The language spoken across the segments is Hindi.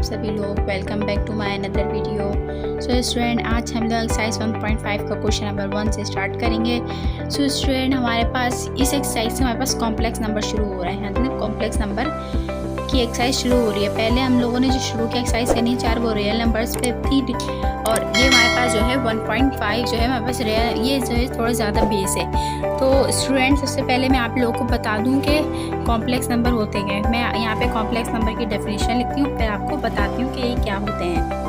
सभी लोग। Welcome back to my another video. So student, आज हम लोग एक्सरसाइज 1.5 का क्वेश्चन नंबर 1 से स्टार्ट करेंगे। सो स्टूडेंट, हमारे पास इस एक्सरसाइज से हमारे पास कॉम्प्लेक्स नंबर शुरू हो रहे हैं, मतलब कॉम्प्लेक्स नंबर की एक्सरसाइज शुरू हो रही है। पहले हम लोगों ने जो शुरू की एक्सरसाइज करनी 4 वो रियल नंबर्स पे थी, और ये हमारे पास जो है 1.5 जो है हमारे पास रियल, ये जो है थोड़ा ज़्यादा बेस है। तो स्टूडेंट, सबसे पहले मैं आप लोगों को बता दूं कि कॉम्प्लेक्स नंबर होते हैं। मैं यहाँ पे कॉम्प्लेक्स नंबर की डेफिनेशन लिखती हूँ, फिर आपको बताती हूँ कि ये क्या होते हैं।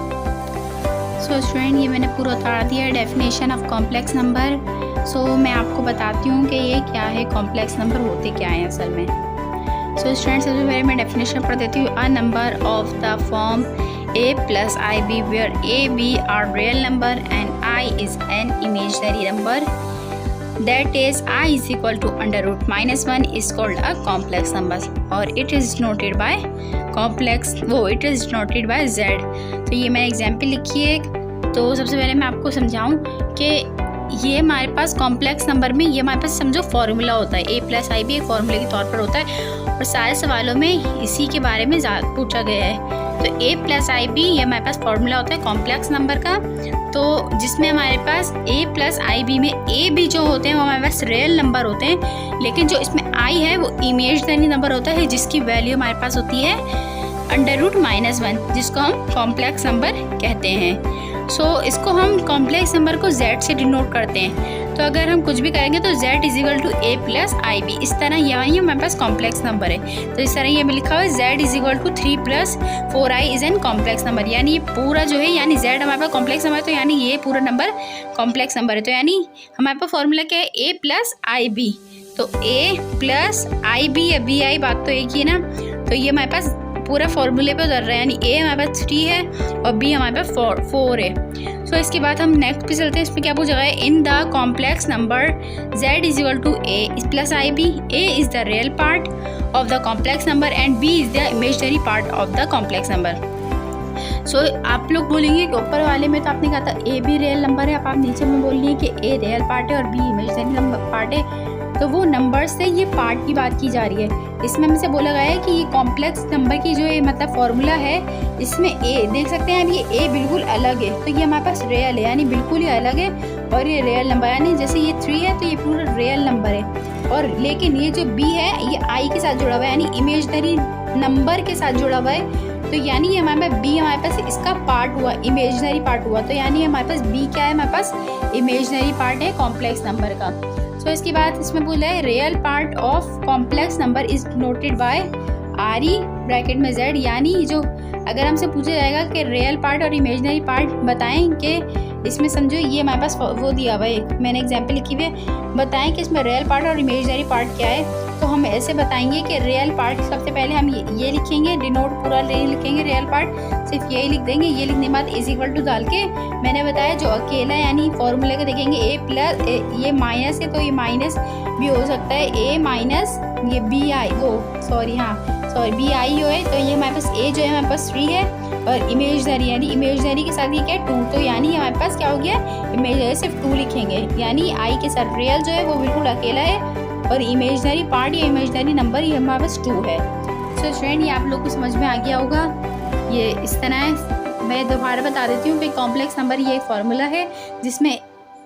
सो स्टूडेंट, ये मैंने पूरा उतार दिया है डेफिनेशन ऑफ कॉम्प्लेक्स नंबर। सो मैं आपको बताती हूँ कि ये क्या है, कॉम्प्लेक्स नंबर होते क्या हैं असल में। सो स्टूडेंट, सबसे पहले मैं डेफिनेशन पढ़ देती हूँ। A number of the form a plus ib where a b are real number and I is an imaginary number, that is I is equal to under root minus 1 is called a complex number, or it is denoted by it is denoted by z। तो ये मैंने एग्जाम्पल लिखी है। तो सबसे पहले मैं आपको समझाऊं कि ये हमारे पास कॉम्प्लेक्स नंबर में ये हमारे पास समझो फॉर्मूला होता है। a प्लस आई बी एक फॉर्मूले के तौर पर होता है, और सारे सवालों में इसी के बारे में पूछा गया है। तो a प्लस आई बी ये हमारे पास फॉर्मूला होता है कॉम्प्लेक्स नंबर का। तो जिसमें हमारे पास a प्लस आई बी में a भी जो होते हैं वो हमारे पास रियल नंबर होते हैं, लेकिन जो इसमें i है वो इमेजिनरी नंबर होता है, जिसकी वैल्यू हमारे पास होती है अंडर रूट माइनस 1, जिसको हम कॉम्प्लेक्स नंबर कहते हैं। सो इसको हम कॉम्प्लेक्स नंबर को z से डिनोट करते हैं। तो अगर हम कुछ भी करेंगे तो z is equal to a plus i b, इस तरह यहाँ ही हमारे पास कॉम्प्लेक्स नंबर है। तो इस तरह ये में लिखा हुआ है z is equal to 3 plus 4i is an complex number, यानी ये पूरा जो है, यानी z हमारे पास कॉम्प्लेक्स नंबर है, तो यानी ये पूरा नंबर कॉम्प्लेक्स नंबर है। तो यानी हमारे पास फॉर्मूला क्या है, a प्लस आई बी। तो a प्लस आई बी या बी आई, बात तो एक ही है ना। तो ये हमारे पास पूरा फॉर्मूले पे उतर रहा है, यानी a हमारे पास 3 है और b हमारे पास 4 है। सो इसके बाद हम नेक्स्ट पे चलते हैं। इसमें क्या पूछा गया है, in the complex number z is equal to a plus i b, a is the real part of the complex number and b is the imaginary part of the complex number. So आप लोग बोलेंगे कि ऊपर वाले में तो आपने कहा था a भी रियल नंबर है, अब आप नीचे में बोल रही है कि a रियल पार्ट है और b इमेजिनरी नंबर पार्ट है। तो वो नंबर से ये पार्ट की बात की जा रही है। इसमें हमसे बोला गया है कि ये कॉम्प्लेक्स नंबर की जो ये मतलब फॉर्मूला है, इसमें a देख सकते हैं, अब ये a बिल्कुल अलग है, तो ये हमारे पास रियल है, यानी बिल्कुल ही अलग है। और ये रियल नंबर, यानी जैसे ये 3 है तो ये पूरा रियल नंबर है। और लेकिन ये जो b है ये i के साथ जुड़ा हुआ है, यानी इमेजिनरी नंबर के साथ जुड़ा हुआ है। तो यानी ये हमारे पास b हमारे पास इसका पार्ट हुआ, इमेजिनरी पार्ट हुआ। तो यानी हमारे पास b क्या है, हमारे पास इमेजिनरी पार्ट है कॉम्प्लेक्स नंबर का। तो इसके बाद इसमें बोला है real part of complex number is noted bye R E bracket में z, यानी जो अगर हमसे पूछा जाएगा कि रियल पार्ट और इमेजिनरी पार्ट बताएं कि इसमें समझो ये हमारे पास वो दिया हुआ है, मैंने एग्जांपल लिखी हुई है, बताएं कि इसमें रियल पार्ट और इमेजिनरी पार्ट क्या है। तो हम ऐसे बताएंगे कि रियल पार्ट सबसे पहले हम ये लिखेंगे, डिनोट पूरा नहीं लिखेंगे, रियल पार्ट सिर्फ यही लिख देंगे। ये लिखने के बाद इज इक्वल टू डाल के मैंने बताया जो अकेला यानी फॉर्मूले को देखेंगे a प्लस ये माइनस है तो ये माइनस भी हो सकता है, a माइनस ये बी आई बी आई हो है। तो ये हमारे पास a जो है हमारे पास 3 है, और इमेजिनरी यानी इमेजिनरी के साथ ये क्या है 2, तो यानी हमारे पास क्या हो गया, इमेजिनरी सिर्फ 2 लिखेंगे, यानी i के साथ रियल जो है वो बिल्कुल अकेला है, और इमेजिनरी पार्ट या इमेजिनरी नंबर ये हमारे पास 2 है। सो स्टूडेंट, ये आप लोग को समझ में आ गया होगा। ये इस तरह है। मैं दोबारा बता देती हूँ कि कॉम्प्लेक्स नंबर ये एक फार्मूला है जिसमें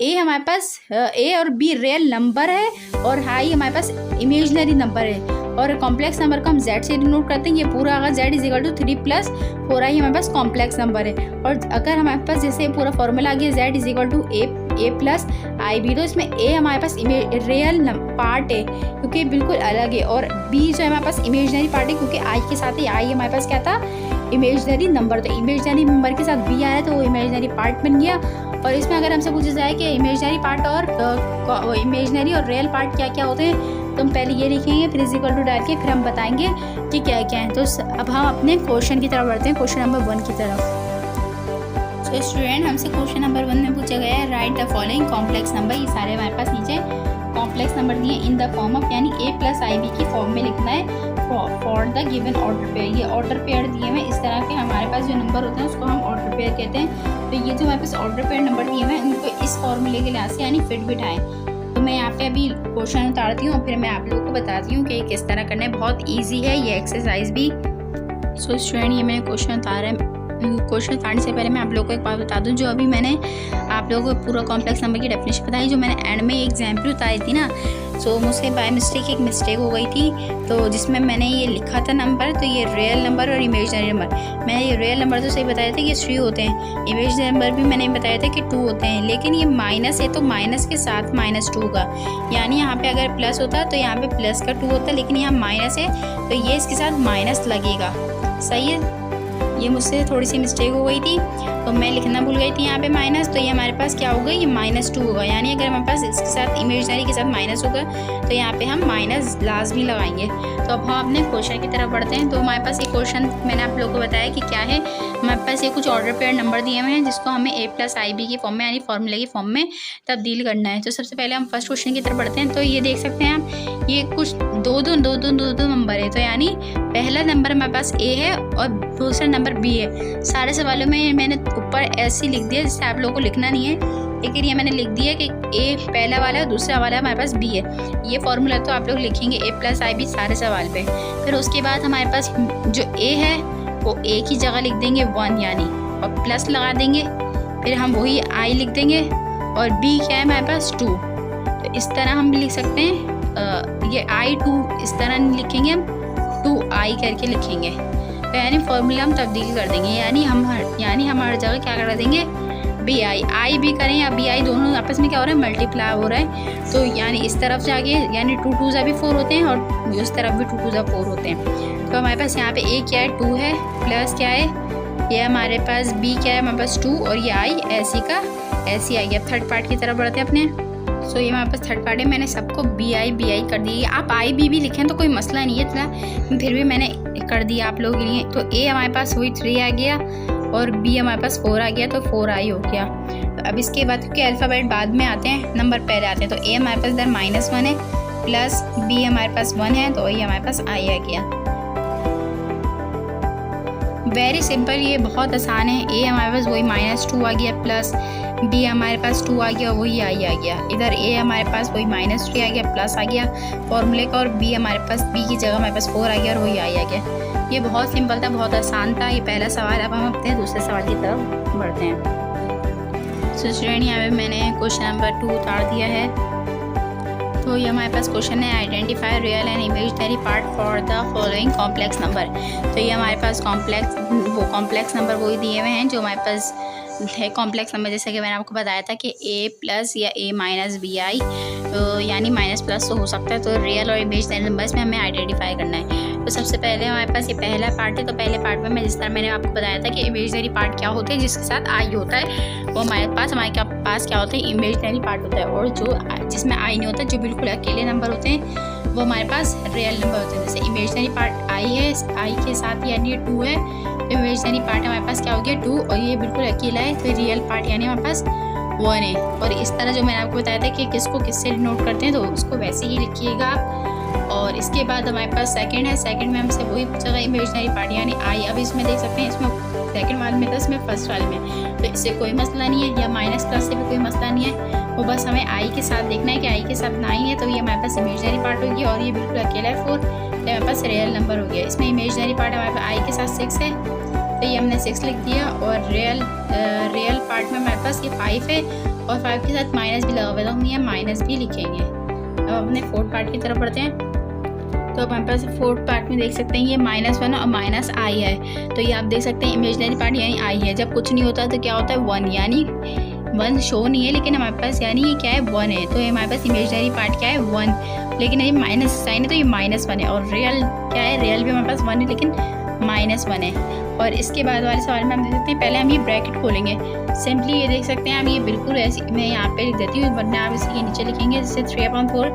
a हमारे पास a और b रियल नंबर है और i हमारे पास इमेजिनरी नंबर है, और कॉम्प्लेक्स नंबर को हम z से डिनोट करते हैं। ये पूरा अगर z is equal to 3 plus 4i हमारे पास कॉम्प्लेक्स नंबर है। और अगर हमारे पास जैसे पूरा फॉर्मूला आ गया z is equal to a plus i b, तो इसमें a हमारे पास रियल पार्ट है क्योंकि बिल्कुल अलग है, और b जो है हमारे पास इमेजिनरी पार्ट है क्योंकि i के साथ ही i हमारे पास क्या था, इमेजिनरी नंबर। तो इमेजिनरी नंबर के साथ b आया तो वो इमेजिनरी पार्ट बन गया। और इसमें अगर हमसे पूछा जाए कि इमेजिनरी पार्ट और इमेजिनरी और रियल पार्ट क्या क्या होते हैं, तो हम पहले ये लिखेंगे, फिर इक्वल टू डाल के फिर हम बताएंगे कि क्या क्या है। तो अब हम अपने क्वेश्चन की तरफ बढ़ते हैं, क्वेश्चन नंबर 1 की तरफ। तो स्टूडेंट, हमसे क्वेश्चन नंबर 1 में पूछा गया है right the following complex number. ये सारे हमारे पास नीचे कॉम्प्लेक्स नंबर दिए इन द फॉर्म ऑफ, यानी a प्लस आई बी की फॉर्म में लिखना है for the given order pair. ये ऑर्डर पेयर दिए हुए इस तरह के हमारे पास जो नंबर होते हैं उसको हम ऑर्डर पेयर कहते हैं। तो ये जो हमारे पास ऑर्डर पेयर नंबर दिए हुए हैं उनको इस फॉर्मूले के लिहाज से यानी फिट बिठाएं। तो मैं यहाँ पे अभी क्वेश्चन उतारती हूँ और फिर मैं आप लोगों को बताती हूँ कि किस तरह करना है। बहुत ईजी है ये एक्सरसाइज भी। सो स्टूडेंट ये मैंने क्वेश्चन उतारा है। क्वेश्चन उतारने से पहले मैं आप लोगों को एक बात बता दूं, जो अभी मैंने आप लोगों को पूरा कॉम्प्लेक्स नंबर की डेफिनेशन बताई, जो मैंने एंड में एग्जाम्पल उतारी थी ना, सो मुझसे बाय मिस्टेक एक मिस्टेक हो गई थी, तो जिसमें मैंने ये लिखा था नंबर, तो ये रियल नंबर और इमेजिनरी नंबर, मैंने ये रियल नंबर तो सही बताया था कि 3 होते हैं, इमेजिनरी नंबर भी मैंने बताया था कि 2 होते हैं, लेकिन ये माइनस है तो माइनस के साथ -2 का, यानी यहाँ पे अगर प्लस होता तो यहाँ पे प्लस का 2 होता, लेकिन यहाँ माइनस है तो ये इसके साथ माइनस लगेगा। सही है, ये मुझसे थोड़ी सी मिस्टेक हो गई थी, तो मैं लिखना भूल गई थी यहाँ पे माइनस, तो ये हमारे पास क्या होगा, ये -2 होगा, यानी अगर हमारे पास इसके साथ इमेजिनरी के साथ माइनस होगा तो यहाँ पे हम माइनस लाजमी लगाएंगे। तो अब हम अपने क्वेश्चन की तरफ बढ़ते हैं। तो हमारे पास ये क्वेश्चन मैंने आप लोगों को बताया कि क्या है, हमारे पास ये कुछ ऑर्डर पेयर नंबर दिए हुए हैं जिसको हमें a+ib की फॉर्म में यानी फॉर्मूले की फॉर्म में तब्दील करना है। तो सबसे पहले हम फर्स्ट क्वेश्चन की तरफ बढ़ते हैं। तो ये देख सकते हैं आप, ये कुछ दो नंबर है, तो यानी पहला नंबर हमारे पास a है और दूसरा नंबर b है। सारे सवालों में मैंने ऊपर ऐसे लिख दिया जिससे आप लोगों को लिखना नहीं है, लेकिन ये मैंने लिख दिया कि a पहला वाला है और दूसरा वाला हमारे पास b है। ये फॉर्मूला तो आप लोग लिखेंगे a+ib सारे सवाल पे। फिर उसके बाद हमारे पास जो a है वो a की जगह लिख देंगे 1 यानी, और प्लस लगा देंगे, फिर हम वही i लिख देंगे, और b क्या है हमारे पास 2। तो इस तरह हम लिख सकते हैं, ये i2 इस तरह नहीं लिखेंगे, हम 2i करके लिखेंगे। तो यानी फॉर्मूला हम तब्दील कर देंगे, यानी हम हर जगह क्या कर देंगे, bi भी करें या bi दोनों आपस में क्या हो रहा है, मल्टीप्लाई हो रहा है। तो यानी इस तरफ जाके यानी 2 2 भी 4 होते हैं और उस तरफ भी 2 2 4 होते हैं। तो हमारे पास यहाँ पे a क्या है 2 है, प्लस क्या है ये हमारे पास b क्या है हमारे पास 2, और ये i ऐसी का ऐसी आ गया। थर्ड पार्ट की तरफ बढ़ते हैं अपने। सो ये हमारे पास थर्ड पार्ट है, मैंने सबको bi कर दी। आप i भी लिखें तो कोई मसला नहीं है इतना, फिर भी मैंने कर दिया आप लोगों के लिए। तो a हमारे पास वही 3 आ गया और b हमारे पास 4 आ गया, तो 4i हो गया। तो अब इसके बाद क्योंकि अल्फ़ाबेट बाद में आते हैं, नंबर पहले आते हैं, तो a हमारे पास इधर -1 है, प्लस b हमारे पास 1 है, तो ये हमारे पास i आ गया। वेरी सिंपल, ये बहुत आसान है। a हमारे पास वही -2 आ गया, प्लस b हमारे पास 2 आ गया, वही i आ गया। इधर a हमारे पास वही -3 आ गया, प्लस आ गया फॉर्मूले का, और b हमारे पास b की जगह हमारे पास 4 आ गया और वही i आ गया। ये बहुत सिंपल था, बहुत आसान था ये पहला सवाल। अब हम अपने दूसरे सवाल की तरफ बढ़ते हैं। सो स्टूडेंट यहाँ पे मैंने क्वेश्चन नंबर 2 उतार दिया है। तो ये हमारे पास क्वेश्चन है, identify real and imaginary part for the following complex number. तो ये हमारे पास कॉम्प्लेक्स नंबर वही दिए हुए हैं जो हमारे पास है कॉम्प्लेक्स नंबर, जैसे कि मैंने आपको बताया था कि a+ या a-bi, तो यानी माइनस प्लस तो हो सकता है। तो रियल और इमेजिनरी नंबर्स में हमें आइडेंटिफाई करना है। तो सबसे पहले हमारे पास ये पहला पार्ट है, तो पहले पार्ट में मैं जिस तरह मैंने आपको बताया था कि इमेजिनरी पार्ट क्या होते हैं जिसके साथ i होता है, वो हमारे पास क्या होता है, इमेजिनरी पार्ट होता है। और जो जिसमें i नहीं होता, जो बिल्कुल अकेले नंबर होते हैं, वो हमारे पास रियल नंबर होते हैं। जैसे इमेजिनरी पार्ट i है, i के साथ यानी 2 है, तो इमेजिनरी पार्ट हमारे पास क्या हो गया 2, और ये बिल्कुल अकेला है, तो रियल पार्ट यानी हमारे पास 1 है। और इस तरह जो मैंने आपको बताया था कि किसको किससे डिनोट करते हैं, तो उसको वैसे ही लिखिएगा आप। और इसके बाद हमारे पास सेकंड है, सेकंड में हमसे वही जगह इमेजिनरी पार्ट यानी i। अब इसमें देख सकते हैं, इसमें सेकंड वाले में था, इसमें फर्स्ट वाले में, तो इससे कोई मसला नहीं है, या माइनस प्लस से भी कोई मसला नहीं है। वो बस हमें i के साथ देखना है कि i के साथ 9 है, तो ये हमारे पास इमेजिनरी पार्ट होगी, और ये बिल्कुल अकेला है 4, तो हमारे पास रियल नंबर हो गया। इसमें इमेजिनरी पार्ट हमारे पास i के साथ 6 है, तो ये हमने 6 लिख दिया, और रियल पार्ट में हमारे पास ये 5 है, और 5 के साथ माइनस भी लगा हुआ है, तो हम यहाँ माइनस भी लिखेंगे। अब अपने फोर्थ पार्ट की तरफ बढ़ते हैं। तो अब हमारे पास फोर्थ पार्ट में देख सकते हैं ये -1 और -i है, तो ये आप देख सकते हैं इमेजिनरी पार्ट यानी i है। जब कुछ नहीं होता तो क्या होता है 1, यानी 1 शो नहीं है, लेकिन हमारे पास यानी ये क्या है 1 है, तो ये हमारे पास इमेजिनरी पार्ट क्या है 1, लेकिन ये माइनस साइन है तो ये -1 है। और रियल क्या है, रियल भी हमारे पास 1 है लेकिन -1 है। और इसके बाद वाले सवाल में हम देख सकते हैं, पहले हम ये ब्रैकेट खोलेंगे। सिंपली ये देख सकते हैं हम, ये बिल्कुल ऐसे मैं यहाँ पे लिख देती हूँ, वरना आप इसी के नीचे लिखेंगे। जैसे 3/4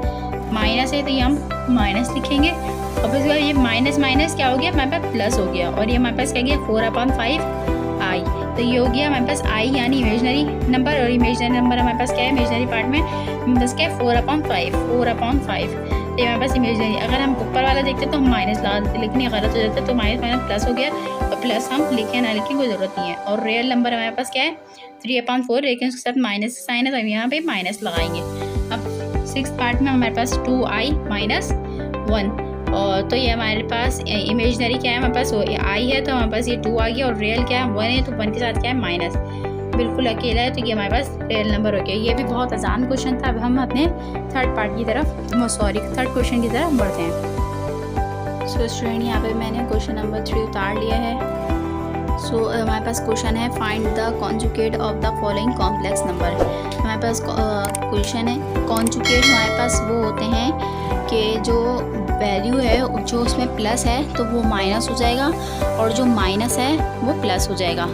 माइनस है, तो ये हम माइनस लिखेंगे, और फिर उसके बाद ये माइनस माइनस क्या हो गया हमारे पास प्लस हो गया, और ये हमारे पास क्या गया 4/5i। तो ये हो गया हमारे पास i यानी इमेजिनरी नंबर, और इमेजिनरी नंबर हमारे पास क्या है इमेजिनरी पार्ट में हमारे पास क्या है 4/5। तो हमारे पास इमेजिनरी, अगर हम ऊपर वाला देखते तो हम माइनस लगा देते, लेकिन ये गलत हो जाता है, तो माइनस प्लस हो गया, तो प्लस हम लिखें ना लिखें कोई ज़रूरत नहीं है। और रियल नंबर हमारे पास क्या है 3/4, लेकिन उसके साथ माइनस साइन है, तो हम यहाँ पे माइनस लगाएंगे। अब 6th पार्ट में हमारे पास 2i - 1, और तो ये हमारे पास इमेजनरी क्या है, हमारे पास वो आई है, तो हमारे पास ये 2 आ गया। और रियल क्या है, 1 है, तो 1 के साथ क्या है, माइनस, बिल्कुल अकेला है, तो ये हमारे पास रियल नंबर हो गया। ये भी बहुत आसान क्वेश्चन था। अब हम अपने थर्ड क्वेश्चन की तरफ बढ़ते हैं। सो स्टूडेंट, यहाँ पे मैंने क्वेश्चन नंबर 3 उतार लिया है। सो हमारे पास क्वेश्चन है, find the conjugate of the following complex number. हमारे पास क्वेश्चन है, कॉन्जुगेट हमारे पास वो होते हैं कि जो वैल्यू है जो उसमें प्लस है तो वो माइनस हो जाएगा, और जो माइनस है वो प्लस हो जाएगा,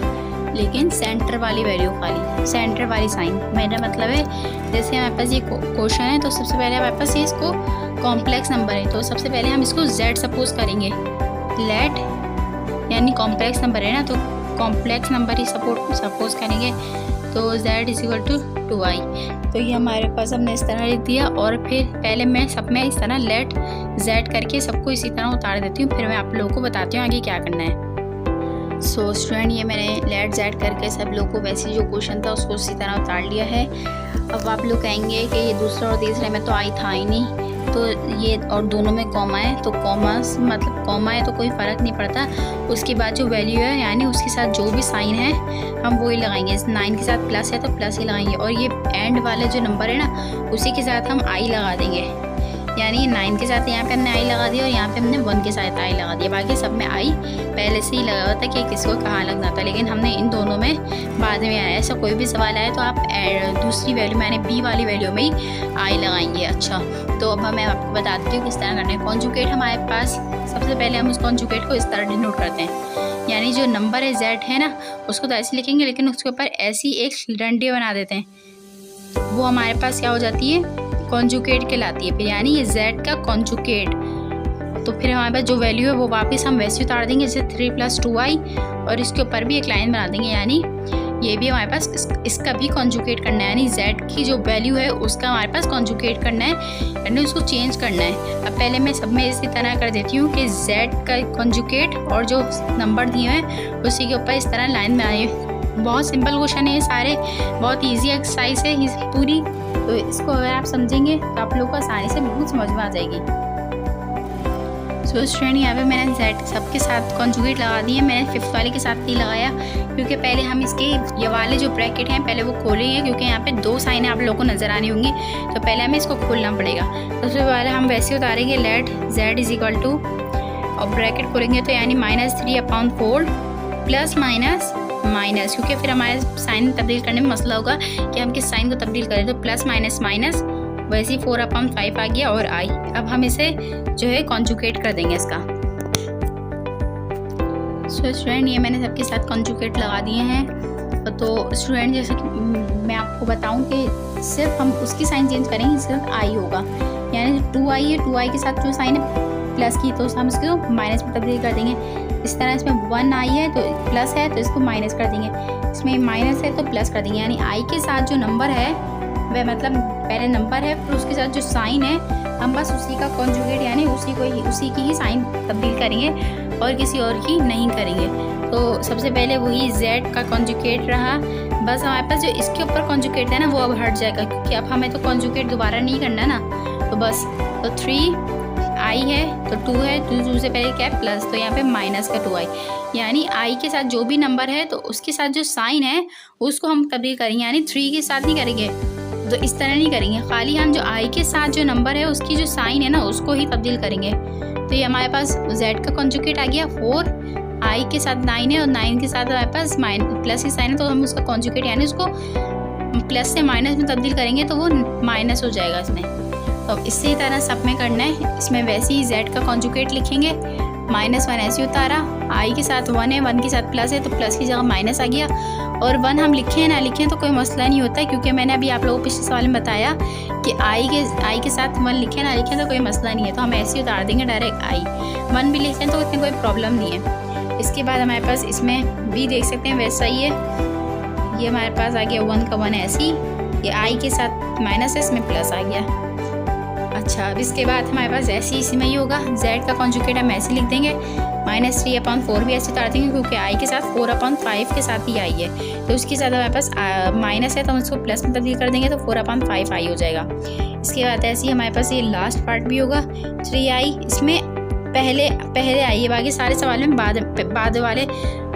लेकिन सेंटर वाली वैल्यू खाली, सेंटर वाली साइन। मेरा मतलब है जैसे हमारे पास ये क्वेश्चन है, तो सबसे पहले हमारे पास ये इसको कॉम्प्लेक्स नंबर है, तो सबसे पहले हम इसको z सपोज करेंगे। लेट यानी कॉम्प्लेक्स नंबर है ना, तो कॉम्प्लेक्स नंबर ही सपोज करेंगे, तो z = 2i। तो ये हमारे पास हमने इस तरह लिख दिया। और फिर पहले मैं सब में इस तरह लेट z करके सबको इसी तरह उतार देती हूँ, फिर मैं आप लोगों को बताती हूँ आगे क्या करना है। सो स्टूडेंट, ये मैंने लेट z करके सब लोगों को वैसे जो क्वेश्चन था उसको इसी तरह उतार लिया है। अब आप लोग कहेंगे कि ये दूसरा और तीसरे में तो आई था ही नहीं, तो ये और दोनों में कॉमा है, तो कॉमा मतलब कॉमा है तो कोई फ़र्क नहीं पड़ता। उसके बाद जो वैल्यू है यानी उसके साथ जो भी साइन है हम वही लगाएंगे। 9 के साथ प्लस है तो प्लस ही लगाएंगे, और ये एंड वाले जो नंबर है ना उसी के साथ हम आई लगा देंगे। यानी 9 के साथ यहाँ पे हमने आई लगा दिया और यहाँ पे हमने 1 के साथ आई लगा दिया। बाकी सब में आई पहले से ही लगा हुआ था कि किसको कहाँ लगना था, लेकिन हमने इन दोनों में बाद में आया। ऐसा कोई भी सवाल आए तो आप दूसरी वैल्यू यानी बी वाली वैल्यू में ही आई लगाएंगे। अच्छा, तो अब मैं आपको बताती हूँ किस तरह करना है। कॉन्जुगेट हमारे पास सबसे पहले हम उस कॉन्जुगेट को इस तरह डिनोट करते हैं, यानी जो नंबर है z है ना उसको तो ऐसे लिखेंगे, लेकिन उसके ऊपर ऐसी एक डंडी बना देते हैं, वो हमारे पास क्या हो जाती है, कॉन्जुगेट कहलाती है। फिर यानी ये z का कॉन्जुगेट, तो फिर हमारे पास जो वैल्यू है वो वापस हम वैसे उतार देंगे जैसे 3 + 2i, और इसके ऊपर भी एक लाइन बना देंगे, यानी ये भी हमारे पास इसका भी कॉन्जुगेट करना है, यानी z की जो वैल्यू है उसका हमारे पास कॉन्जुगेट करना है, यानी उसको चेंज करना है। अब पहले मैं सब में इसी तरह कर देती हूँ कि z का कॉन्जुगेट और जो नंबर दिए हैं उसी के ऊपर इस तरह लाइन बनाइए। बहुत सिंपल क्वेश्चन है ये सारे, बहुत ईजी एक्सरसाइज है इस पूरी, तो इसको अगर आप समझेंगे तो आप लोग को आसानी से बिल्कुल समझ में आ जाएगी। सो स्टूडेंट, यहाँ पे मैंने z सबके साथ कॉन्जुगेट लगा दिए। मैंने 5th वाले के साथ नहीं लगाया क्योंकि पहले हम इसके ये वाले जो ब्रैकेट हैं पहले वो खोलेंगे, क्योंकि यहाँ पे 2 साइन आप लोगों को नज़र आनी होंगी, तो पहले हमें इसको खोलना पड़ेगा। तो सबसे पहले हम वैसे उतारेंगे लेट z = और ब्रैकेट खोलेंगे तो यानी -3/4 प्लस माइनस, क्योंकि फिर हमारे साइन तब्दील करने में मसला होगा कि हम किस साइन को तब्दील करें, तो प्लस माइनस वैसे ही 4/5 आ गया और आई। अब हम इसे जो है कॉन्जुगेट कर देंगे इसका। सो स्टूडेंट, ये मैंने सबके साथ कॉन्जुगेट लगा दिए हैं। तो स्टूडेंट, जैसे कि मैं आपको बताऊं कि सिर्फ हम उसकी साइन चेंज करेंगे, सिर्फ आई होगा, यानी 2i है, 2i के साथ जो साइन है प्लस की तो हम इसको माइनस में तब्दील कर देंगे। इस तरह इसमें 1i है तो प्लस है तो इसको माइनस कर देंगे, इसमें माइनस है तो प्लस कर देंगे, यानी आई के साथ जो नंबर है वह मतलब पहले नंबर है, फिर उसके साथ जो साइन है हम बस उसी का कॉन्जुगेट यानी उसी की ही साइन तब्दील करेंगे और किसी और की नहीं करेंगे। तो सबसे पहले वही z का कॉन्जुगेट रहा, बस हमारे पास जो इसके ऊपर कॉन्जुगेट है ना वो अब हट जाएगा, क्योंकि अब हमें तो कॉन्जुगेट दोबारा नहीं करना ना, तो बस तो 3i है तो 2 है, 2 से पहले क्या है प्लस, तो यहाँ पे माइनस का 2i, यानी i के साथ जो भी नंबर है तो उसके साथ जो साइन है उसको हम तब्दील करेंगे, यानी 3 के साथ नहीं करेंगे, तो इस तरह नहीं करेंगे, खाली हम जो i के साथ जो नंबर है उसकी जो साइन है ना उसको ही तब्दील करेंगे। तो ये हमारे पास z का कॉन्जुगेट आ गया 4, i के साथ 9 है और 9 के साथ हमारे पास प्लस की साइन है, तो हम उसका कॉन्जुगेट यानी उसको प्लस से माइनस में तब्दील करेंगे तो वो माइनस हो जाएगा इसमें। तो इसी तरह सब में करना है, इसमें वैसे ही z का कॉन्जुगेट लिखेंगे, -1 ऐसे उतारा, i के साथ 1 है, 1 के साथ प्लस है तो प्लस की जगह माइनस आ गया, और 1 हम लिखें ना लिखें तो कोई मसला नहीं होता है, क्योंकि मैंने अभी आप लोगों को पिछले सवाल में बताया कि i के साथ 1 लिखें ना लिखें तो कोई मसला नहीं है, तो हम ऐसे ही उतार देंगे डायरेक्ट i, 1 भी लिखें तो इतनी कोई प्रॉब्लम नहीं है। इसके बाद हमारे पास इसमें भी देख सकते हैं वैसा ही है, ये हमारे पास आ गया 1 का 1 ऐसे ही, ये i के साथ माइनस है इसमें प्लस आ गया। अच्छा, अब इसके बाद हमारे पास ऐसे ही इसमें ही होगा, z का कॉन्जुगेट हम ऐसे लिख देंगे, -3/4 भी ऐसे उतार देंगे क्योंकि i के साथ 4/5 के साथ ही i है, तो उसके साथ हमारे पास माइनस है तो हम इसको प्लस में तब्दील कर देंगे तो 4/5 i हो जाएगा। इसके बाद ऐसे ही हमारे पास ये लास्ट पार्ट भी होगा 3i, इसमें पहले आई है, बाकी सारे सवाल में बाद वाले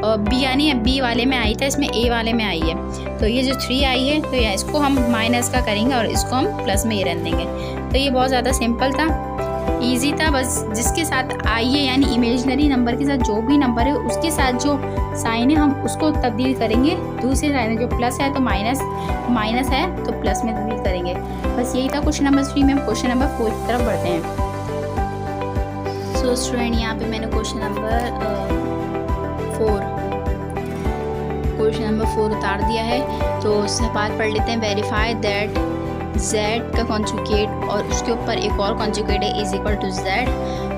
बी यानी बी वाले में आई था, इसमें ए वाले में आई है। तो ये जो 3 आई है तो इसको हम माइनस का करेंगे और इसको हम प्लस में ही रहने देंगे। तो ये बहुत ज़्यादा सिंपल था, इजी था। बस जिसके साथ आई है यानी इमेजिनरी नंबर के साथ जो भी नंबर है उसके साथ जो साइन है हम उसको तब्दील करेंगे। दूसरे साइन जो प्लस है तो माइनस है तो प्लस में तब्दील करेंगे। बस यही था क्वेश्चन नंबर 3 में। क्वेश्चन नंबर 4 की तरफ बढ़ते हैं। सो स्टूडेंट, यहाँ पे मैंने क्वेश्चन नंबर 4 उतार दिया है। तो सवाल पढ़ लेते हैं। वेरीफाई दैट z का कॉन्जुगेट और उसके ऊपर एक और कॉन्जुगेट है is equal to z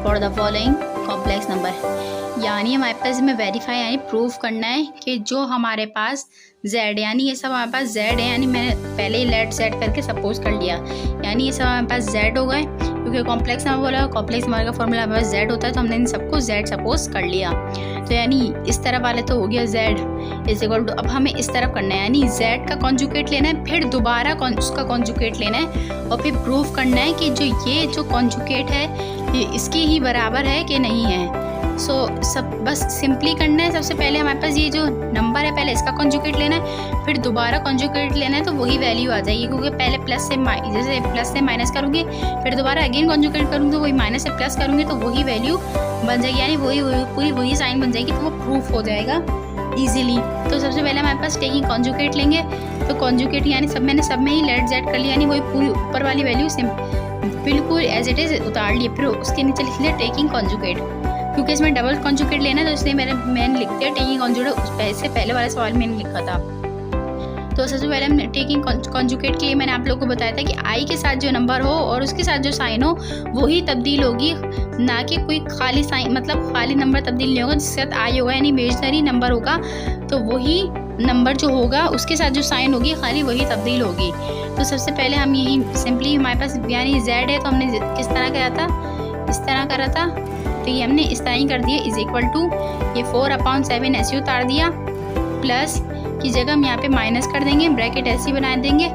for the following complex number. यानी हमारे पास इसमें वेरीफाई यानी प्रूफ करना है कि जो हमारे पास z यानी ये सब हमारे पास z है, यानी मैंने पहले ही लेट z करके सपोज कर लिया, यानी ये सब हमारे पास z हो गए क्योंकि कॉम्प्लेक्स नंबर बोला, कॉम्प्लेक्स नंबर का फॉर्मूला हमारे पास z होता है तो हमने इन सबको z सपोज कर लिया। तो यानी इस तरफ वाले तो हो गया z इज इक्वल टू, अब हमें इस तरफ करना है यानी z का कॉन्जुगेट लेना है, फिर दोबारा उसका कॉन्जुगेट लेना है और फिर प्रूफ करना है कि ये जो कॉन्जुगेट है ये इसके ही बराबर है कि नहीं है। सब बस सिंपली करना है। सबसे पहले हमारे पास ये जो नंबर है पहले इसका कॉन्जुगेट लेना है, फिर दोबारा कॉन्जुगेट लेना है तो वही वैल्यू आ जाएगी, क्योंकि पहले जैसे प्लस से माइनस करूँगी फिर दोबारा अगेन कॉन्जुगेट करूँगी तो वही माइनस से प्लस करूँगी तो वही वैल्यू बन जाएगी, यानी पूरी वही साइन बन जाएगी, तो वो प्रूफ हो जाएगा ईजिली। तो सबसे पहले हमारे पास टेकिंग कॉन्जुगेट लेंगे। तो कॉन्जुगेट यानी मैंने सब में ही लेट जेड कर लिया, यानी वही पूरी ऊपर वाली वैल्यू बिल्कुल एज इट इज़ उतार लिए, फिर उसके नीचे लिख लिया टेकिंग कॉन्जुगेट। क्योंकि इसमें डबल कॉन्जुगेट लेना है तो इसलिए मैंने लिख दिया टेकिंग कॉन्जुगेट, इससे पहले वाले सवाल में मैंने लिखा था। तो सबसे पहले हमने टेकिंग कॉन्जुगेट के लिए मैंने आप लोगों को बताया था कि आई के साथ जो नंबर हो और उसके साथ जो साइन हो वही तब्दील होगी, ना कि कोई खाली साइन मतलब खाली नंबर तब्दील नहीं होगा। जिसके साथ आई होगा यानी इमेजिनरी नंबर होगा तो वही नंबर जो होगा उसके साथ जो साइन होगी खाली वही तब्दील होगी। तो सबसे पहले हम यही सिंपली हमारे पास यानी z है तो हमने किस तरह करा था, इस तरह करा था, तो ये हमने इस तरह ही कर दिया इज इक्वल टू ये 4/7 ऐसे उतार दिया, प्लस की जगह हम यहाँ पे माइनस कर देंगे, ब्रैकेट ऐसे बना देंगे,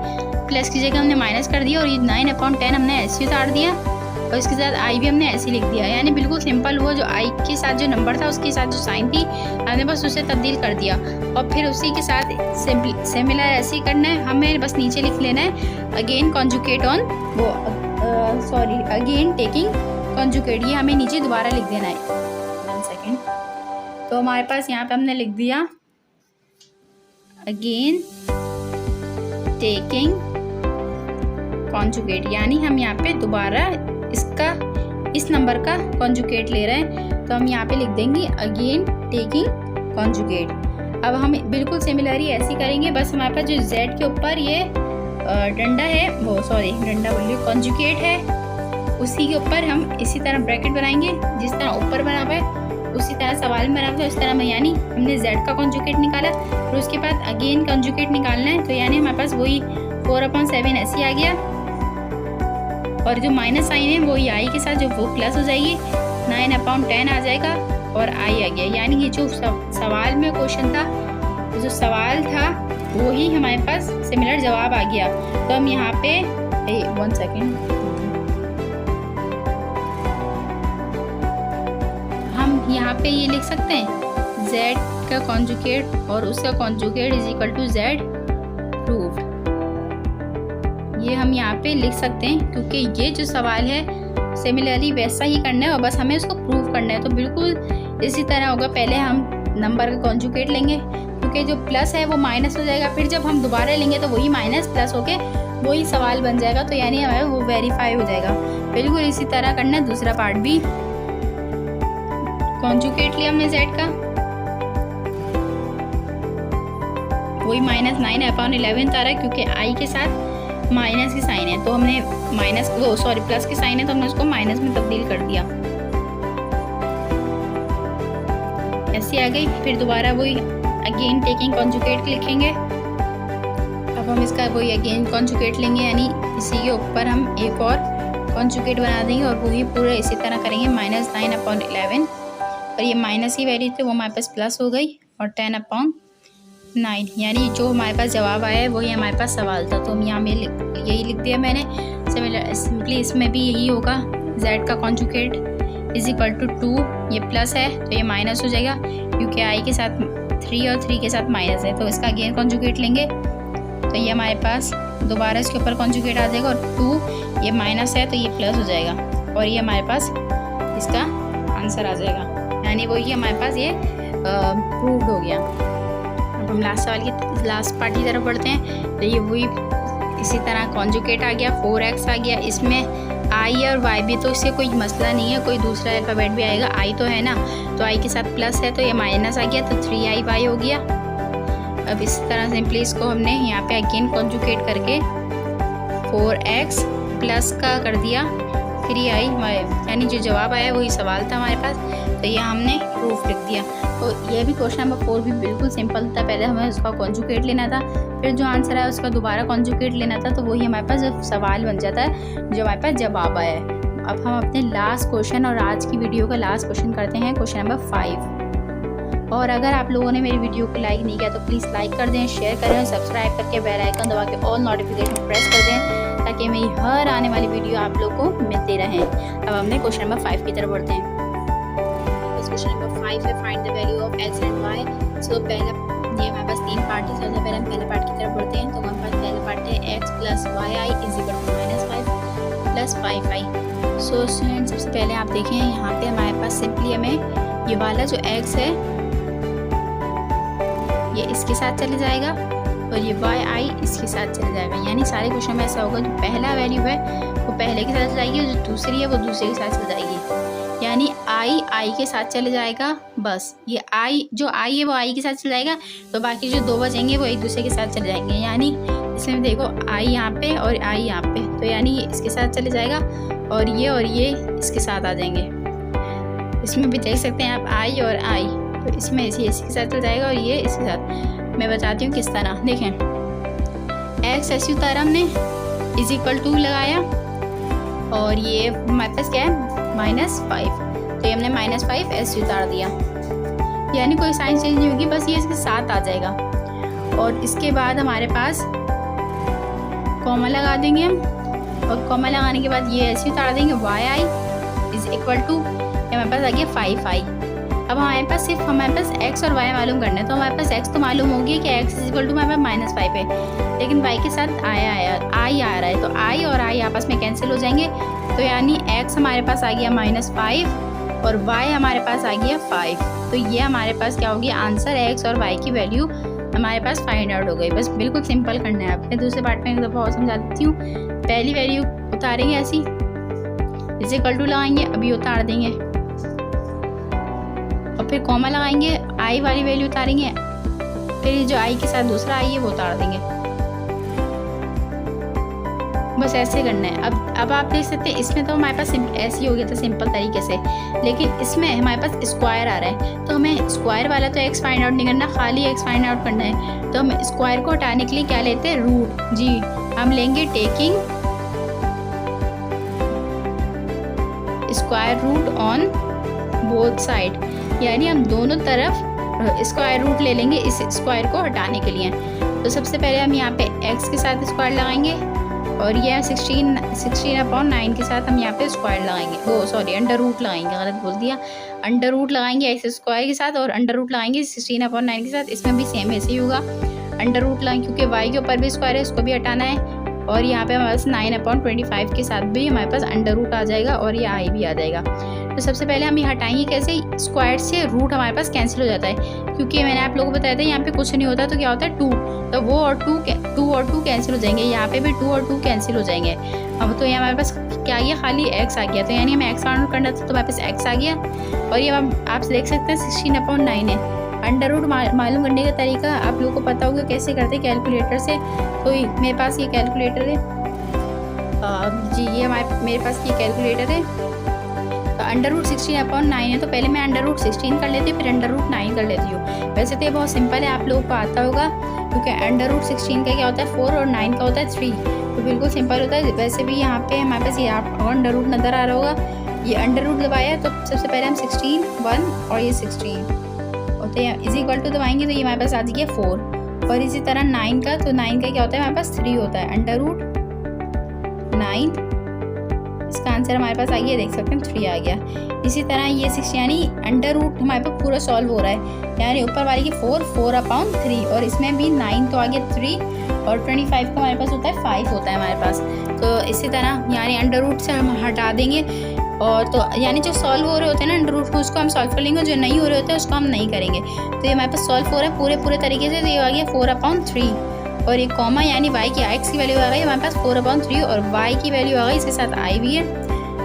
प्लस की जगह हमने माइनस कर दिया और ये 9/10 हमने ऐसे उतार दिया और इसके साथ आई भी हमने ऐसे लिख दिया। यानी बिल्कुल सिंपल हुआ, जो आई के साथ जो नंबर था उसके साथ जो साइन थी हमने बस उसे तब्दील कर दिया और फिर उसी के साथ सिमिलर ऐसे ही करना है। हमें बस नीचे लिख लेना है again conjugate on again taking conjugate, ये हमें नीचे दोबारा लिख देना है। 1 सेकेंड। तो हमारे पास यहाँ पे हमने लिख दिया अगेन टेकिंग कॉन्जुगेट, यानी हम यहाँ पे दोबारा इस नंबर का कॉन्जुगेट ले रहे हैं तो हम यहाँ पे लिख देंगे अगेन टेकिंग कॉन्जुगेट। अब हम बिल्कुल सिमिलरली ऐसे करेंगे, बस हमारे पास जो z के ऊपर ये डंडा है डंडा बोलिए कॉन्जुगेट है, उसी के ऊपर हम इसी तरह ब्रैकेट बनाएंगे जिस तरह ऊपर बना हुआ है उसी तरह सवाल में बना हुआ है उस तरह में, यानी हमने z का कॉन्जुगेट निकाला फिर उसके बाद अगेन कॉन्जुगेट निकालना है। तो यानी हमारे पास वही 4/7 ऐसे आ गया और जो माइनस साइन है वो आई के साथ जो वो प्लस हो जाएगी 9/10 आ जाएगा और आई आ गया। यानी ये जो सवाल में क्वेश्चन था, जो सवाल था वही हमारे पास सिमिलर जवाब आ गया। तो हम यहाँ पे 1 सेकेंड, हम यहाँ पे ये लिख सकते हैं z का कॉन्जुगेट और उसका conjugate is equal to z proved. ये हम यहाँ पे लिख सकते हैं क्योंकि ये जो सवाल है सिमिलरली वैसा ही करना है और बस हमें उसको प्रूव करना है। तो बिल्कुल इसी तरह होगा, पहले हम नंबर का कॉन्जुगेट लेंगे क्योंकि जो प्लस है वो माइनस हो जाएगा, फिर जब हम दोबारा लेंगे तो वही माइनस प्लस होके वही सवाल बन जाएगा, तो यानी हमारा वो वेरीफाई हो जाएगा। बिल्कुल इसी तरह करना है दूसरा पार्ट भी। कॉन्जुगेट लिया हमने z का, वही -9/11 आ रहा है क्योंकि i के साथ माइनस की साइन है तो हमने प्लस की साइन है तो हमने उसको माइनस में तब्दील कर दिया, ऐसी आ गई। फिर दोबारा वही अगेन टेकिंग कॉन्जुगेट लिखेंगे। अब हम इसका वही अगेन कॉन्जुगेट लेंगे, यानी इसी के ऊपर हम एक और कॉन्जुगेट बना देंगे और वही पूरा इसी तरह करेंगे -9/11 और ये माइनस की वैल्यू थी वो हमारे पास प्लस हो गई और 10/9, यानी जो हमारे पास जवाब आया है वही हमारे पास सवाल था। तो हम यहाँ में यही लिख दिया मैंने। सिंपली इसमें भी यही होगा z का कॉन्जुगेट इज इक्वल टू 2, ये प्लस है तो ये माइनस हो जाएगा क्योंकि आई के साथ 3 और 3 के साथ माइनस है, तो इसका अगेन कॉन्जुगेट लेंगे तो ये हमारे पास दोबारा इसके ऊपर कॉन्जुगेट आ जाएगा और 2 ये माइनस है तो ये प्लस हो जाएगा और ये हमारे पास इसका आंसर आ जाएगा, यानी वही हमारे पास ये प्रूव्ड हो गया। अब हम लास्ट सवाल की लास्ट पार्ट की तरफ बढ़ते हैं। तो ये वही इसी तरह कॉन्जुगेट आ गया, 4x आ गया, इसमें आई और वाई भी, तो इससे कोई मसला नहीं है, कोई दूसरा अल्फ़ाबेट भी आएगा, आई तो है ना, तो आई के साथ प्लस है तो ये माइनस आ गया तो 3i हो गया। अब इस तरह सिंपली इसको हमने यहाँ पे अगेन कॉन्जुगेट करके 4x प्लस का कर दिया 3i, यानी जो जवाब आया वही सवाल था हमारे पास, तो ये हमने प्रूफ लिख दिया। तो ये भी क्वेश्चन नंबर 4 भी बिल्कुल सिंपल था, पहले हमें उसका कॉन्जुगेट लेना था, फिर जो आंसर है उसका दोबारा कॉन्जुगेट लेना था, तो वही हमारे पास सवाल बन जाता है जो हमारे पास जवाब आया है। अब हम अपने लास्ट क्वेश्चन और आज की वीडियो का लास्ट क्वेश्चन करते हैं, क्वेश्चन नंबर 5। और अगर आप लोगों ने मेरी वीडियो को लाइक नहीं किया तो प्लीज़ लाइक कर दें, शेयर करें, सब्सक्राइब करके बेल आइकन दबा के ऑल नोटिफिकेशन प्रेस कर दें ताकि मेरी हर आने वाली वीडियो आप लोग को मिलती रहें। अब हमने क्वेश्चन नंबर 5 की तरफ बढ़ते हैं। क्वेश्चन नंबर 5 है find the value of x and y। सो पहला ये हमारे पास 3 पार्ट है, सबसे पहले हम पहले पार्ट की तरफ बढ़ते हैं। तो हमारे पास पहला पार्ट है x plus y i is equal to -5 plus 5i। So student सबसे पहले आप देखें यहाँ पे हमारे पास सिंपली हमें ये वाला जो x है ये इसके साथ चले जाएगा और ये वाई आई इसके साथ चले जाएगा, यानी सारे क्वेश्चन में ऐसा होगा जो पहला वैल्यू है वो पहले के साथ चल जाएगी और जो दूसरी है वो दूसरे के साथ चल जाएगी, यानी आई के साथ चले जाएगा। बस ये जो आई है वो आई के साथ चल जाएगा, तो बाकी जो 2 बचेंगे वो एक दूसरे के साथ चले जाएंगे, यानी इसमें देखो आई यहाँ पे और आई यहाँ पे, तो यानी ये इसके साथ चले जाएगा और ये इसके साथ आ जाएंगे। इसमें भी देख सकते हैं आप आई और आई, तो इसमें इसके साथ चल जाएगा और ये इसके साथ। मैं बताती हूँ किस तरह, देखें एक्स ऐसी उतारा हमने इज इक्वल टू लगाया और ये हमारे पास क्या है -5, तो ये हमने -5 ऐसे उतार दिया, यानी कोई साइन चेंज नहीं होगी, बस ये इसके साथ आ जाएगा। और इसके बाद हमारे पास कॉमा लगा देंगे हम, और कॉमा लगाने के बाद ये ऐसे उतार देंगे y i is equal to हमारे पास आ गया 5i। अब हमारे पास सिर्फ हमारे पास x और y मालूम करना है, तो हमारे पास x तो मालूम होगी कि x इज इक्वल टू हमारे पास -5 है, लेकिन y के साथ आई आ रहा है, तो i और i आपस में कैंसिल हो जाएंगे, तो यानी x हमारे पास आ गया -5 और y हमारे पास आ गया 5, तो ये हमारे पास क्या हो गया आंसर x और y की वैल्यू हमारे पास फाइंड आउट हो गई। बस बिल्कुल सिंपल करना है। आपने दूसरे पार्ट में एक दफ़ा और समझा देती हूँ। पहली वैल्यू उतारेंगे ऐसी, इज इक्वल टू लगाएंगे, अभी उतार देंगे और फिर कॉमा लगाएंगे, आई वाली वैल्यू उतारेंगे, फिर जो आई के साथ दूसरा आई है वो उतार देंगे। बस ऐसे करना है। अब आप देख सकते हैं इसमें तो हमारे पास ऐसे ही हो गया था सिंपल तरीके से, लेकिन इसमें हमारे पास स्क्वायर आ रहा है, तो हमें स्क्वायर वाला तो एक्स फाइंड आउट नहीं करना, खाली एक्स फाइंड आउट करना है। तो हम स्क्वायर को हटाने के लिए क्या लेते हैं, रूट। जी हम लेंगे taking square root on both side, यानी हम दोनों तरफ स्क्वायर रूट ले लेंगे इस स्क्वायर को हटाने के लिए। तो सबसे पहले हम यहाँ पे x के साथ स्क्वायर लगाएंगे और ये 16/9 के साथ हम यहाँ पे स्क्वायर लगाएंगे, अंडर रूट लगाएंगे, गलत बोल दिया, अंडर रूट लगाएंगे x स्क्वायर के साथ और अंडर रूट लगाएंगे 16/9 के साथ। इसमें भी सेम ऐसे ही होगा, अंडर रूट लगाएंगे क्योंकि y के ऊपर भी स्क्वायर है, इसको भी हटाना है, और यहाँ पे हमारे पास 9/25 के साथ भी हमारे पास अंडर रूट आ जाएगा और ये आई भी आ जाएगा। तो सबसे पहले हम ये हटाएंगे कैसे, स्क्वायर से रूट हमारे पास कैंसिल हो जाता है, क्योंकि मैंने आप लोगों को बताया था यहाँ पे कुछ नहीं होता, तो क्या होता है 2, तो वो और 2 कैंसिल हो जाएंगे, यहाँ पे भी 2 और 2 कैंसिल हो जाएंगे। अब तो ये हमारे पास क्या आ गया, खाली x आ गया, तो यानी हमें x फाइंड करना था, तो हमारे पास x आ गया। और ये आप देख सकते हैं 16/9 है। अंडर रूट मालूम करने का तरीका आप लोगों को पता होगा कैसे करते हैं, कैलकुलेटर से। तो मेरे पास ये कैलकुलेटर है, जी ये मेरे पास ये कैलकुलेटर है। तो अंडर रूट 16/9 है, तो पहले मैं अंडर रूट 16 कर लेती हूँ, फिर अंडर रूट 9 कर लेती हूँ। वैसे तो ये बहुत सिंपल है, आप लोगों को आता होगा, क्योंकि अंडर रूट 16 का क्या होता है 4 और 9 का होता है 3, तो बिल्कुल सिंपल होता है। वैसे भी यहाँ पे हमारे पास ये अंडर रूट नज़र आ रहा होगा, ये अंडर रूट दबाया, तो सबसे पहले हम 16 1 और ये 16 और तो इज इक्वल टू दबाएंगे, तो ये हमारे पास आ जाएगी 4। और इसी तरह 9 का, तो 9 का क्या होता है हमारे पास 3 होता है, अंडर रूट 9 इसका आंसर हमारे पास आ गया, देख सकते हैं 3 आ गया। इसी तरह ये 6 यानी अंडर रूट हमारे पास पूरा सॉल्व हो रहा है, यानी ऊपर वाली की 4/3 और इसमें भी 9 तो आ गया 3 और 25 का हमारे पास होता है 5 होता है हमारे पास। तो इसी तरह यानी अंडर रूट से हम हटा देंगे और तो यानी जो सॉल्व हो रहे होते हैं ना अंडर रूट को, उसको हम सॉल्व कर लेंगे, जो नहीं हो रहे होते हैं उसको हम नहीं करेंगे। तो ये हमारे पास सॉल्व हो रहा है पूरे तरीके से। तो ये आ गया 4/3 और ये कॉमा यानी y की x की वैल्यू आ गई हमारे पास 4/3 और y की वैल्यू आ गई, इसके साथ i भी है।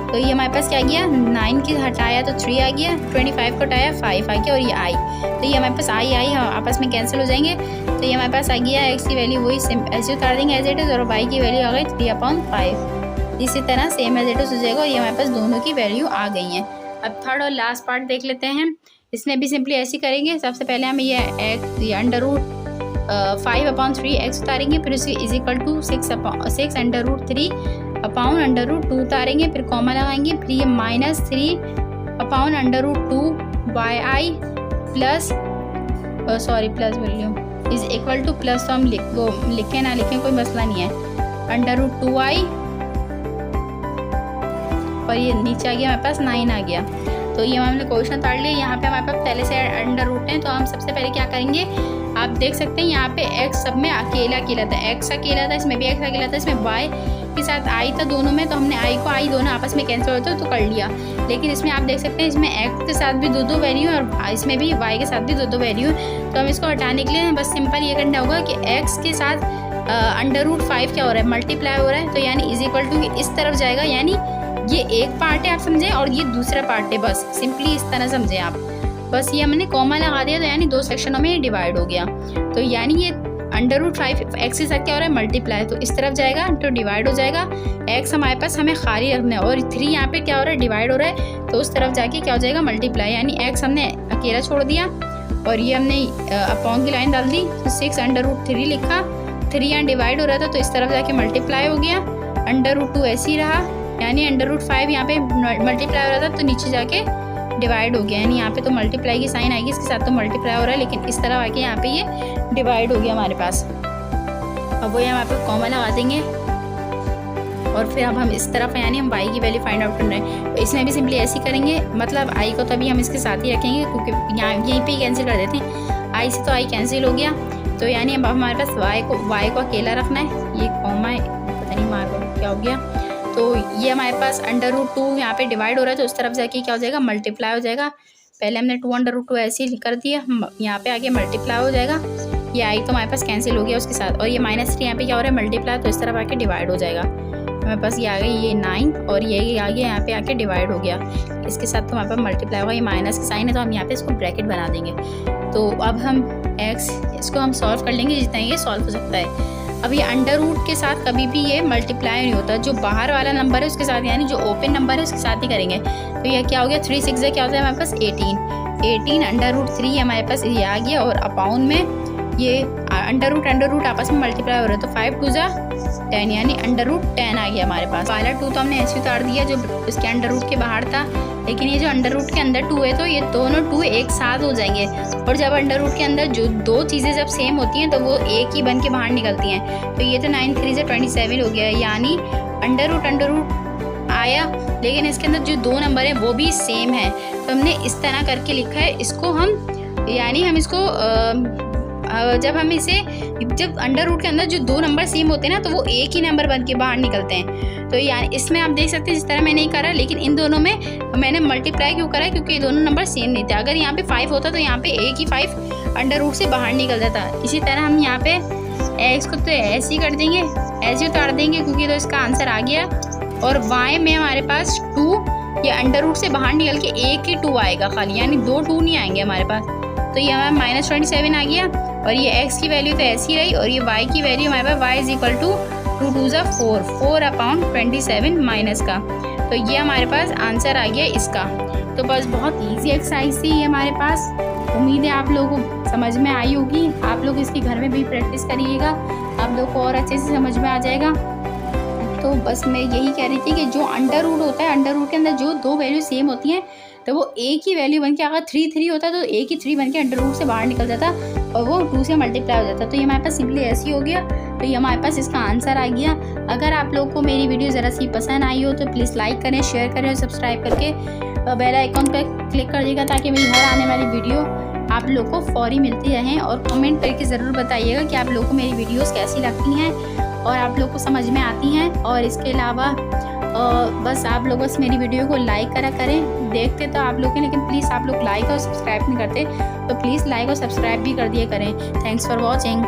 तो ये हमारे पास क्या गया, 9 की हटाया तो 3 आ गया, 25 को हटाया 5 आ गया और ये i। तो ये हमारे पास i आपस में कैंसिल हो जाएंगे। तो ये हमारे पास आ गया x की वैल्यू वही ऐसे उतार देंगे एज इट इज और y की वैल्यू आ गई 3/5। इसी तरह सेम एज इट इज हो जाएगा और ये हमारे पास दोनों की वैल्यू आ गई हैं। अब थर्ड और लास्ट पार्ट देख लेते हैं। इसमें भी सिंपली ऐसे करेंगे। सबसे पहले हम ये अंडर रूट 5/3 x उतारेंगे, फिर उसी is equal to 6 under root 3 upon under root 2 उतारेंगे, फिर कॉमा लगाएंगे, फिर ये -3 upon under root 2 y plus plus value is equal to plus, तो हम लिखें ना लिखें कोई मसला नहीं है, अंडर रूट 2i और ये नीचे आ गया हमारे पास 9 आ गया। तो ये हमने क्वेश्चन उतार लिया। यहाँ पे हमारे पास पहले से अंडर रूट है, तो हम सबसे पहले क्या करेंगे, आप देख सकते हैं यहाँ पे x सब में अकेला था, x अकेला था, इसमें भी x अकेला था, इसमें y के साथ i था दोनों में, तो हमने i को i दोनों आपस में कैंसिल होते तो कर लिया। लेकिन इसमें आप देख सकते हैं इसमें x के साथ भी दो वैल्यू है और इसमें भी y के साथ भी दो वैल्यू है। तो हम इसको हटाने के लिए बस सिंपल ये करना होगा कि x के साथ अंडर रूट 5 क्या हो रहा है, मल्टीप्लाई हो रहा है, तो यानी इज इक्वल टू इस तरफ जाएगा, यानी ये एक पार्ट है आप समझें और ये दूसरा पार्ट है, बस सिंपली इस तरह समझें आप। बस ये हमने कॉमा लगा दिया तो यानी 2 सेक्शनों में डिवाइड हो गया। तो यानी ये अंडर रूट 5 x के साथ क्या हो रहा है, मल्टीप्लाई, तो इस तरफ जाएगा तो डिवाइड हो जाएगा। x हमारे पास हमें खाली रखना है और 3 यहाँ पे क्या हो रहा है, डिवाइड हो रहा है, तो उस तरफ जाके क्या हो जाएगा, मल्टीप्लाई, यानी x हमने अकेला छोड़ दिया और ये हमने अपॉन की लाइन डाल दी, तो 6 अंडर रूट 3 लिखा, 3 यहाँ डिवाइड हो रहा था तो इस तरफ जाके मल्टीप्लाई हो गया, अंडर रूट 2 ऐसे ही रहा, यानी अंडर रूट 5 यहाँ पे मल्टीप्लाई हो रहा था तो नीचे जाके डिवाइड हो गया, यानी यहाँ पे तो मल्टीप्लाई की साइन आएगी, इसके साथ तो मल्टीप्लाई हो रहा है, लेकिन इस तरह आके यहाँ पे ये डिवाइड हो गया हमारे पास। अब वो यहाँ पे कॉमा लगा देंगे और फिर अब हम इस तरफ यानी हम y की वैल्यू फाइंड आउट कर रहे हैं। तो इसमें भी सिंपली ऐसे ही करेंगे, मतलब i को तो अभी हम इसके साथ ही रखेंगे क्योंकि यहाँ यहीं पे ही कैंसिल कर देते हैं, i से तो i कैंसिल हो गया। तो यानी अब हमारे पास y को अकेला रखना है, ये कॉमा पता नहीं मार क्या हो गया। तो ये हमारे पास अंडर रूट 2 यहाँ पे डिवाइड हो रहा है, तो उस तरफ जाके क्या हो जाएगा, मल्टीप्लाई हो जाएगा। पहले हमने 2 अंडर रूट 2 ऐसे ही कर दिया, यहाँ पे आगे मल्टीप्लाई हो जाएगा, ये आई तो हमारे पास कैंसिल हो गया उसके साथ, और ये -3 यहाँ पे क्या हो रहा है, मल्टीप्लाई, तो इस तरफ आके डिवाइड हो जाएगा। हमारे पास ये आ गई ये 9 और ये आ गया यहाँ पे आके डिवाइड हो गया, इसके साथ तो हमारे पास मल्टीप्लाई होगा, ये माइनस की साइन है तो हम यहाँ पे इसको ब्रैकेट बना देंगे। तो अब हम x इसको हम सॉल्व कर लेंगे जितना ये सॉल्व हो सकता है। अब ये अंडर रूट के साथ कभी भी ये मल्टीप्लाई नहीं होता, जो बाहर वाला नंबर है उसके साथ, यानी जो ओपन नंबर है उसके साथ ही करेंगे। तो ये क्या हो गया, 3 6 क्या होता है हमारे पास 18 अंडर रूट 3 हमारे पास ये आ गया, और अपाउन में ये अंडर रूट आपस में मल्टीप्लाई हो रहा है, तो 5 2 जा 10 यानी अंडर रूट 10 आ गया हमारे पास। वाला 2 तो हमने ऐसे उतार दिया जो उसके अंडर रूट के बाहर था, लेकिन ये जो अंडर रूट के अंदर 2 है तो ये दोनों 2 एक साथ हो जाएंगे, और जब अंडर रूट के अंदर जो 2 चीज़ें जब सेम होती हैं तो वो एक ही बन के बाहर निकलती हैं। तो ये तो 9 3 से 27 हो गया, यानी अंडर रूट आया, लेकिन इसके अंदर जो 2 नंबर हैं वो भी सेम है। तो हमने इस तरह करके लिखा है इसको, हम यानी हम इसको जब अंडर रूट के अंदर जो 2 नंबर सेम होते हैं ना तो वो एक ही नंबर बन के बाहर निकलते हैं। तो यानी इसमें आप देख सकते हैं जिस तरह मैंने नहीं करा, लेकिन इन दोनों में मैंने मल्टीप्लाई क्यों करा, क्योंकि ये दोनों नंबर सेम नहीं थे। अगर यहाँ पे 5 होता तो यहाँ पे एक ही 5 अंडर रूट से बाहर निकल जाता। इसी तरह हम यहाँ पे एक्स को तो ऐसे ही कर देंगे, ऐसे उतार देंगे क्योंकि तो इसका आंसर आ गया, और वाई में हमारे पास 2 ये अंडर रूट से बाहर निकल के एक ही 2 आएगा खाली, यानी 2 2 नहीं आएंगे हमारे पास। तो ये हमारा -27 आ गया, और ये x की वैल्यू तो ऐसी रही, और ये y की वैल्यू हमारे पास y इज इक्वल टू 2 2 जा 4 अपॉन 27 माइनस का। तो ये हमारे पास आंसर आ गया इसका। तो बस बहुत इजी एक्सरसाइज थी ये हमारे पास। उम्मीद है आप लोगों को समझ में आई होगी। आप लोग इसकी घर में भी प्रैक्टिस करिएगा, आप लोग को और अच्छे से समझ में आ जाएगा। तो बस मैं यही कह रही थी कि जो अंडर रूट होता है, अंडर रूट के अंदर जो 2 वैल्यू सेम होती हैं तो वो एक ही वैल्यू बन के, अगर 3 होता तो एक ही 3 बन के अंडर रूट से बाहर निकल जाता और वो 2 से मल्टीप्लाई हो जाता। तो ये हमारे पास सिंपली ऐसे ही हो गया। तो ये हमारे पास इसका आंसर आ गया। अगर आप लोग को मेरी वीडियो ज़रा सी पसंद आई हो तो प्लीज़ लाइक करें, शेयर करें और सब्सक्राइब करके बेल आइकॉन पर क्लिक कर दीजिएगा ताकि मेरी हर आने वाली वीडियो आप लोग को फौरी मिलती रहें। और कमेंट करके ज़रूर बताइएगा कि आप लोग को मेरी वीडियोस कैसी लगती हैं और आप लोग को समझ में आती हैं। और इसके अलावा बस आप लोग बस मेरी वीडियो को लाइक करा करें। देखते तो आप लोग हैं लेकिन प्लीज़ आप लोग लाइक और सब्सक्राइब नहीं करते, तो प्लीज़ लाइक और सब्सक्राइब भी कर दिया करें। Thanks for watching.